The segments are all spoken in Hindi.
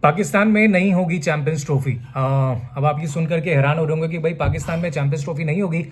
पाकिस्तान में नहीं होगी चैंपियंस ट्रॉफी। अब आप ये सुन करके हैरान हो रहे होंगे कि भाई पाकिस्तान में चैंपियंस ट्रॉफी नहीं होगी।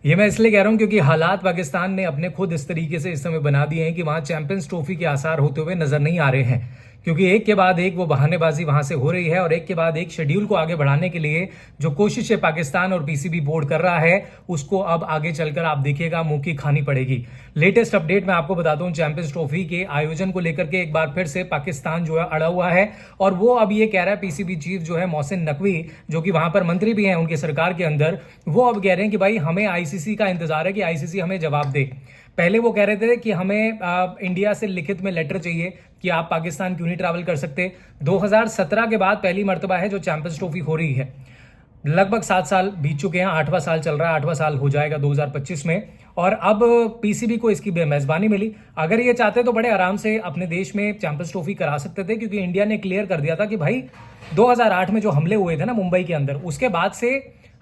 ये मैं इसलिए कह रहा हूँ क्योंकि हालात पाकिस्तान ने अपने खुद इस तरीके से इस समय बना दिए हैं कि वहां चैंपियंस ट्रॉफी के आसार होते हुए नजर नहीं आ रहे हैं। क्योंकि एक के बाद एक वो बहानेबाजी वहां से हो रही है और एक के बाद एक शेड्यूल को आगे बढ़ाने के लिए जो कोशिशें पाकिस्तान और पीसीबी बोर्ड कर रहा है उसको अब आगे चलकर आप देखिएगा मुंह की खानी पड़ेगी। लेटेस्ट अपडेट मैं आपको बता दूं, चैंपियंस ट्रॉफी के आयोजन को लेकर के एक बार फिर से पाकिस्तान जो है अड़ा हुआ है और वो अब ये कह रहा है, पीसीबी चीफ जो है मोहसिन नकवी, जो कि वहां पर मंत्री भी हैं उनके सरकार के अंदर, वो अब कह रहे हैं कि भाई हमें आईसीसी का इंतजार है कि आईसीसी हमें जवाब दे। पहले वो कह रहे थे कि हमें इंडिया से लिखित में लेटर चाहिए कि आप पाकिस्तान क्यों नहीं ट्रैवल कर सकते। 2017 के बाद पहली मर्तबा है जो चैंपियंस ट्रॉफी हो रही है। लगभग 7 साल बीत चुके हैं, 8वां साल चल रहा है, 8वां साल हो जाएगा 2025 में। और अब पीसीबी को इसकी मेजबानी मिली। अगर ये चाहते तो बड़े आराम से अपने देश में चैंपियंस ट्रॉफी करा सकते थे, क्योंकि इंडिया ने क्लियर कर दिया था कि भाई 2008 में जो हमले हुए थे ना मुंबई के अंदर, उसके बाद से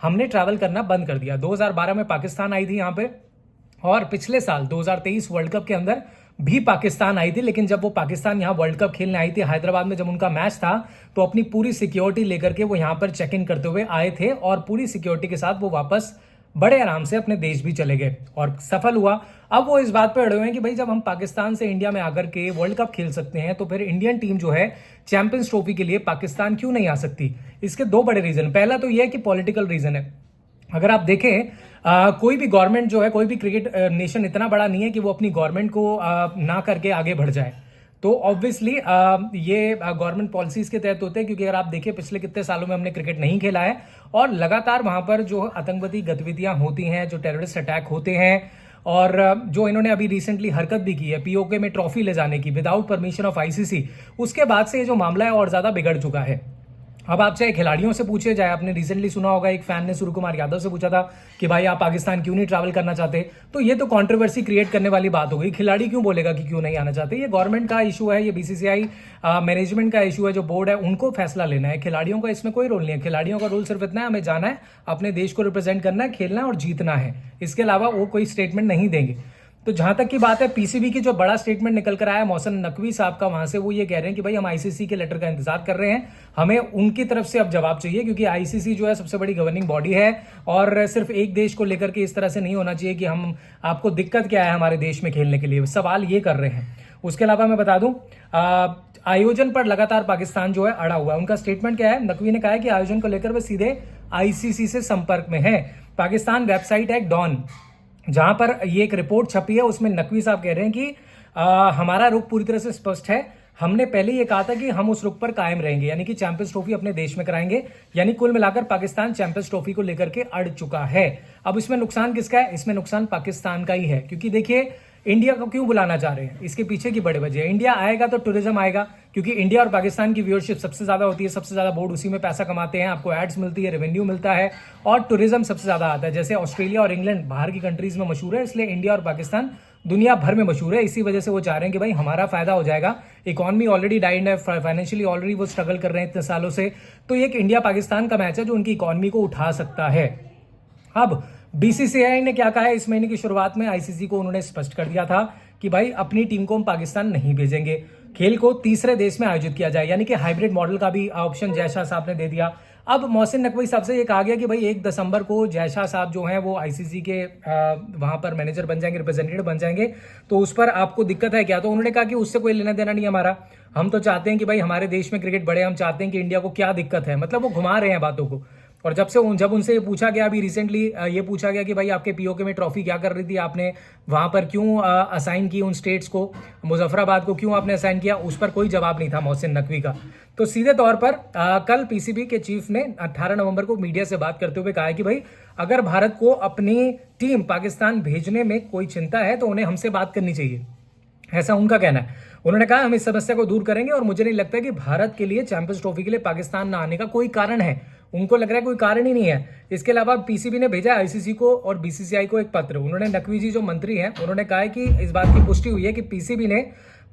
हमने ट्रैवल करना बंद कर दिया। 2012 में पाकिस्तान आई थी यहाँ पे, और पिछले साल 2023 वर्ल्ड कप के अंदर भी पाकिस्तान आई थी। लेकिन जब वो पाकिस्तान यहाँ वर्ल्ड कप खेलने आई थी हैदराबाद में, जब उनका मैच था, तो अपनी पूरी सिक्योरिटी लेकर के वो यहाँ पर चेक इन करते हुए आए थे और पूरी सिक्योरिटी के साथ वो वापस बड़े आराम से अपने देश भी चले गए और सफल हुआ। अब वो इस बात पे अड़े हुए हैं कि भाई जब हम पाकिस्तान से इंडिया में आकर के वर्ल्ड कप खेल सकते हैं तो फिर इंडियन टीम जो है चैंपियंस ट्रॉफी के लिए पाकिस्तान क्यों नहीं आ सकती। इसके दो बड़े रीजन। पहला तो यह है कि पॉलिटिकल रीजन है। अगर आप देखें, कोई भी गवर्नमेंट जो है, कोई भी क्रिकेट नेशन इतना बड़ा नहीं है कि वो अपनी गवर्नमेंट को ना करके आगे बढ़ जाए। तो ऑब्वियसली ये गवर्नमेंट पॉलिसीज के तहत होते हैं, क्योंकि अगर आप देखिए पिछले कितने सालों में हमने क्रिकेट नहीं खेला है और लगातार वहां पर जो आतंकवादी गतिविधियां होती हैं, जो टेररिस्ट अटैक होते हैं, और जो इन्होंने अभी रिसेंटली हरकत भी की है पीओके में ट्रॉफी ले जाने की विदाउट परमिशन ऑफ आईसीसी, उसके बाद से ये जो मामला है और ज्यादा बिगड़ चुका है। अब आप चाहे खिलाड़ियों से पूछे, जाए आपने रिसेंटली सुना होगा एक फैन ने सूर्य कुमार यादव से पूछा था कि भाई आप पाकिस्तान क्यों नहीं ट्रैवल करना चाहते, तो ये तो कंट्रोवर्सी क्रिएट करने वाली बात हो गई। खिलाड़ी क्यों बोलेगा कि क्यों नहीं आना चाहते? ये गवर्नमेंट का इशू है, ये बीसीसीआई मैनेजमेंट का इशू है, जो बोर्ड है उनको फैसला लेना है। खिलाड़ियों का इसमें कोई रोल नहीं है। खिलाड़ियों का रोल सिर्फ इतना है, हमें जाना है, अपने देश को रिप्रेजेंट करना है, खेलना है और जीतना है। इसके अलावा वो कोई स्टेटमेंट नहीं देंगे। तो जहां तक की बात है, पीसीबी की जो बड़ा स्टेटमेंट निकल कर आया मोहसिन नकवी साहब का, वहां से वो ये कह रहे हैं कि भाई हम आईसीसी के लेटर का इंतजार कर रहे हैं, हमें उनकी तरफ से अब जवाब चाहिए, क्योंकि आईसीसी जो है सबसे बड़ी गवर्निंग बॉडी है और सिर्फ एक देश को लेकर के इस तरह से नहीं होना चाहिए कि हम आपको दिक्कत क्या है हमारे देश में खेलने के लिए, सवाल ये कर रहे हैं। उसके अलावा मैं बता दूं, आयोजन पर लगातार पाकिस्तान जो है अड़ा हुआ है। उनका स्टेटमेंट क्या है? नकवी ने कहा है कि आयोजन को लेकर वे सीधे आईसीसी से संपर्क में है। पाकिस्तान वेबसाइट है डॉन, जहां पर ये एक रिपोर्ट छपी है, उसमें नकवी साहब कह रहे हैं कि हमारा रुख पूरी तरह से स्पष्ट है। हमने पहले ये कहा था कि हम उस रुख पर कायम रहेंगे, यानी कि चैंपियंस ट्रॉफी अपने देश में कराएंगे। यानी कुल मिलाकर पाकिस्तान चैंपियंस ट्रॉफी को लेकर के अड़ चुका है। अब इसमें नुकसान किसका है? इसमें नुकसान पाकिस्तान का ही है, क्योंकि देखिए इंडिया को क्यों बुलाना चाह रहे हैं, इसके पीछे की बड़े वजह है। इंडिया आएगा तो टूरिज्म आएगा, क्योंकि इंडिया और पाकिस्तान की व्यूअरशिप सबसे ज्यादा होती है, सबसे ज्यादा बोर्ड उसी में पैसा कमाते हैं, आपको एड्स मिलती है, रेवेन्यू मिलता है और टूरिज्म सबसे ज्यादा आता है। जैसे ऑस्ट्रेलिया और इंग्लैंड बाहर की कंट्रीज में मशहूर है, इसलिए इंडिया और पाकिस्तान दुनिया भर में मशहूर है। इसी वजह से वो चाह रहे हैं कि भाई हमारा फायदा हो जाएगा। इकोनॉमी ऑलरेडी डाइंड है, फाइनेंशियली ऑलरेडी वो स्ट्रगल कर रहे हैं इतने सालों से। तो ये एक इंडिया पाकिस्तान का मैच है जो उनकी इकोनॉमी को उठा सकता है। अब बीसीसीआई ने क्या कहा है? इस महीने की शुरुआत में आईसीसी को उन्होंने स्पष्ट कर दिया था कि भाई अपनी टीम को हम पाकिस्तान नहीं भेजेंगे, खेल को तीसरे देश में आयोजित किया जाए, यानी कि हाइब्रिड मॉडल का भी ऑप्शन जय शाह साहब ने दे दिया। अब मोहसिन नकवी साहब से ये कहा गया कि भाई 1 दिसंबर को जय शाह साहब जो हैं वो आईसीसी के वहां पर मैनेजर बन जाएंगे, रिप्रेजेंटेटिव बन जाएंगे, तो उस पर आपको दिक्कत है क्या? तो उन्होंने कहा कि उससे कोई लेना देना नहीं हमारा, हम तो चाहते हैं कि भाई हमारे देश में क्रिकेट बढ़े, हम चाहते हैं कि इंडिया को क्या दिक्कत है। मतलब वो घुमा रहे हैं बातों को। और जब उनसे ये पूछा गया, अभी रिसेंटली ये पूछा गया कि भाई आपके पीओके में ट्रॉफी क्या कर रही थी, आपने वहां पर क्यों असाइन की उन स्टेट्स को, मुजफ्फराबाद को क्यों आपने असाइन किया, उस पर कोई जवाब नहीं था मोहसिन नकवी का। तो सीधे तौर पर कल पीसीबी के चीफ ने 18 नवंबर को मीडिया से बात करते हुए कहा है कि भाई अगर भारत को अपनी टीम पाकिस्तान भेजने में कोई चिंता है तो उन्हें हमसे बात करनी चाहिए, ऐसा उनका कहना है। उन्होंने कहा हम इस समस्या को दूर करेंगे और मुझे नहीं लगता कि भारत के लिए चैंपियंस ट्रॉफी के लिए पाकिस्तान ना आने का कोई कारण है। उनको लग रहा है कोई कारण ही नहीं है। इसके अलावा पीसीबी ने भेजा आईसीसी को और बीसीसीआई को एक पत्र। उन्होंने, नकवी जी जो मंत्री हैं, उन्होंने कहा है कि इस बात की पुष्टि हुई है कि पीसीबी ने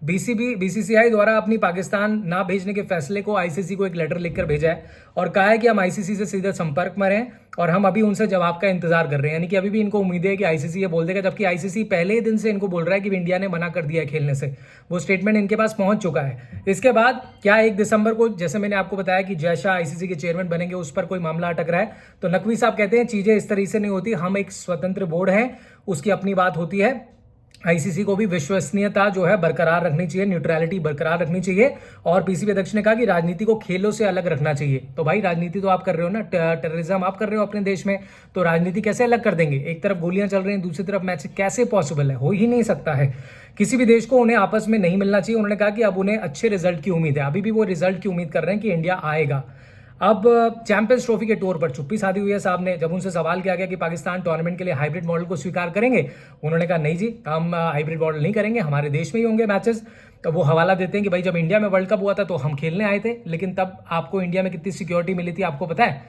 बीसीसीआई द्वारा अपनी पाकिस्तान ना भेजने के फैसले को आईसीसी को एक लेटर लिखकर भेजा है और कहा है कि हम आईसीसी से सीधे संपर्क में रहें और हम अभी उनसे जवाब का इंतजार कर रहे हैं। यानी कि अभी भी इनको उम्मीद है कि आईसीसी ये बोल देगा, जबकि आईसीसी पहले ही दिन से इनको बोल रहा है कि इंडिया ने मना कर दिया है खेलने से। वो स्टेटमेंट इनके पास पहुंच चुका है। इसके बाद क्या 1 दिसंबर को, जैसे मैंने आपको बताया कि जय शाह आईसीसी के चेयरमैन बनेंगे, उस पर कोई मामला अटक रहा है। तो नकवी साहब कहते हैं चीजें इस तरीके से नहीं होती, हम एक स्वतंत्र बोर्ड है, उसकी अपनी बात होती है। आईसीसी को भी विश्वसनीयता जो है बरकरार रखनी चाहिए, न्यूट्रलिटी बरकरार रखनी चाहिए। और पीसीबी अध्यक्ष ने कहा कि राजनीति को खेलों से अलग रखना चाहिए। तो भाई राजनीति तो आप कर रहे हो ना, टेररिज्म आप कर रहे हो अपने देश में, तो राजनीति कैसे अलग कर देंगे? एक तरफ गोलियां चल रही हैं, दूसरी तरफ मैच, कैसे पॉसिबल है? हो ही नहीं सकता है। किसी भी देश को उन्हें आपस में नहीं मिलना चाहिए। उन्होंने कहा कि अब उन्हें अच्छे रिजल्ट की उम्मीद है, अभी भी वो रिजल्ट की उम्मीद कर रहे हैं कि इंडिया आएगा। अब चैंपियंस ट्रॉफी के टूर पर चुप्पी साधी हुई है साहब ने। जब उनसे सवाल किया गया कि पाकिस्तान टूर्नामेंट के लिए हाइब्रिड मॉडल को स्वीकार करेंगे, उन्होंने कहा नहीं जी, हम हाइब्रिड मॉडल नहीं करेंगे, हमारे देश में ही होंगे मैचेस। तो वो हवाला देते हैं कि भाई जब इंडिया में वर्ल्ड कप हुआ था तो हम खेलने आए थे, लेकिन तब आपको इंडिया में कितनी सिक्योरिटी मिली थी आपको पता है?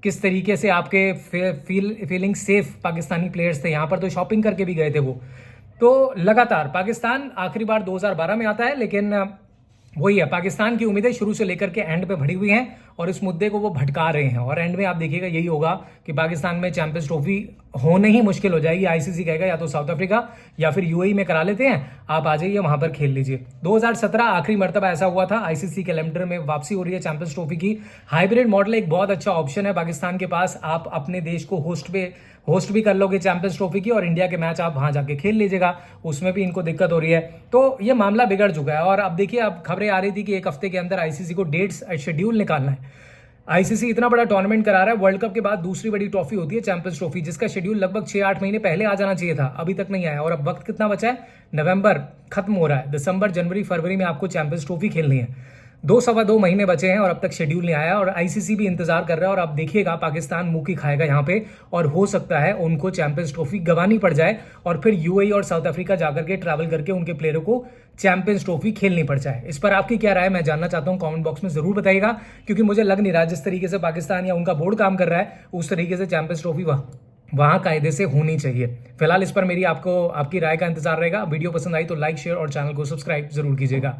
किस तरीके से आपके फीलिंग सेफ पाकिस्तानी प्लेयर्स थे, यहाँ पर तो शॉपिंग करके भी गए थे वो। तो लगातार पाकिस्तान आखिरी बार 2012 में आता है, लेकिन वही है, पाकिस्तान की उम्मीदें शुरू से लेकर के एंड पे भड़ी हुई हैं और इस मुद्दे को वो भटका रहे हैं। और एंड में आप देखिएगा यही होगा कि पाकिस्तान में चैंपियंस ट्रॉफी होने ही मुश्किल हो जाएगी। आईसीसी कहेगा या तो साउथ अफ्रीका या फिर यूएई में करा लेते हैं, आप आ जाइए वहां पर खेल लीजिए। 2017 आखिरी मर्तबा ऐसा हुआ था। आईसीसी कैलेंडर में वापसी हो रही है चैंपियंस ट्रॉफी की। हाइब्रिड मॉडल एक बहुत अच्छा ऑप्शन है पाकिस्तान के पास। आप अपने देश को होस्ट भी कर लोगे चैंपियंस ट्रॉफी की और इंडिया के मैच आप वहां जाके खेल लीजिएगा। उसमें भी इनको दिक्कत हो रही है, तो ये मामला बिगड़ चुका है। और अब देखिए, अब खबरें आ रही थी कि 1 हफ्ते के अंदर आईसीसी को डेट्स शेड्यूल निकालना है। आईसीसी इतना बड़ा टूर्नामेंट करा रहा है, वर्ल्ड कप के बाद दूसरी बड़ी ट्रॉफी होती है चैंपियंस ट्रॉफी, जिसका शेड्यूल लगभग 6-8 महीने पहले आ जाना चाहिए था, अभी तक नहीं आया। और अब वक्त कितना बचा है? नवंबर खत्म हो रहा है, दिसंबर, जनवरी, फरवरी में आपको चैंपियंस ट्रॉफी खेलनी है। 2-2.25 महीने बचे हैं और अब तक शेड्यूल नहीं आया और आईसीसी भी इंतजार कर रहा है। और आप देखिएगा पाकिस्तान मुंह की खाएगा यहाँ पे और हो सकता है उनको चैंपियंस ट्रॉफी गंवानी पड़ जाए और फिर यूएई और साउथ अफ्रीका जाकर के ट्रैवल करके उनके प्लेयरों को चैंपियंस ट्रॉफी खेलनी पड़ जाए। इस पर आपकी क्या राय है मैं जानना चाहता हूँ, कमेंट बॉक्स में जरूर बताइएगा, क्योंकि मुझे लग नहीं रहा जिस तरीके से पाकिस्तान या उनका बोर्ड काम कर रहा है उस तरीके से चैंपियंस ट्रॉफी वहां कायदे से होनी चाहिए। फिलहाल इस पर मेरी आपकी राय का इंतजार रहेगा। वीडियो पसंद आई तो लाइक, शेयर और चैनल को सब्सक्राइब जरूर कीजिएगा।